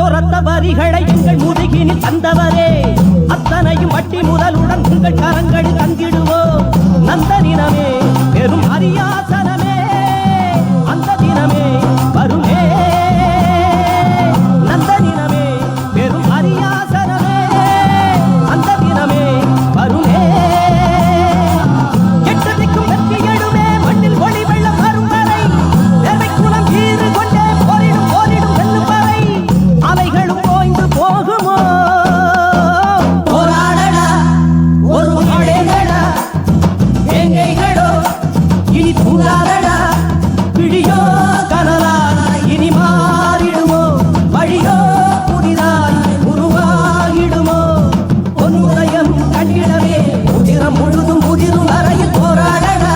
உரைத்த வரிகளை எங்கள் முதுகினில் தந்தவரே அத்தனையும் வட்டி முதலுடன் உங்கள் கரங்களில் தந்திடுவோம் நந்த தினமே பெரும் அரியாசனமே அந்த தினமே வருமே நந்த தினமே பெரும் அரியாசனமே அந்த தினமே வருமே எட்டதிக்கும் வெற்றி எழுமே மண்ணில் ஒளி வெள்ளம் வரும் வரை வேர்வை குலம் ஈறு கொண்டே போரிடும் போரிடும் வெல்லும் வரை அலைகளும் ஓய்ந்து போகுமோ போராடடா ஒரு நாடேடா எங்கைகளோ இனி தூங்காதடா விழியோ கனலாய் இனி மாறிடுமோ வழியோ புதிதாய் உருவாகிடுமோ பொன்னுதயம் கண்டிடவே முதிரம் முழுதும் முதிரும் வரையில் போராடடா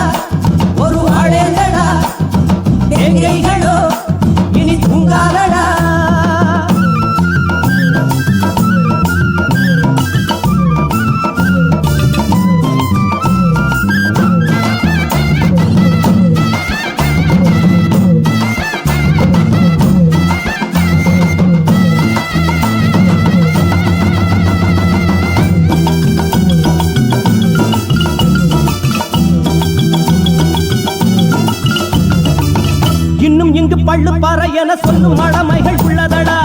ஒரு ஆழேந்தடா எங்கைகளோ இனி தூங்காதடா இன்னும் இங்கு பள்ளு பாறை என சொல்லும் மழமைகள் உள்ளதடா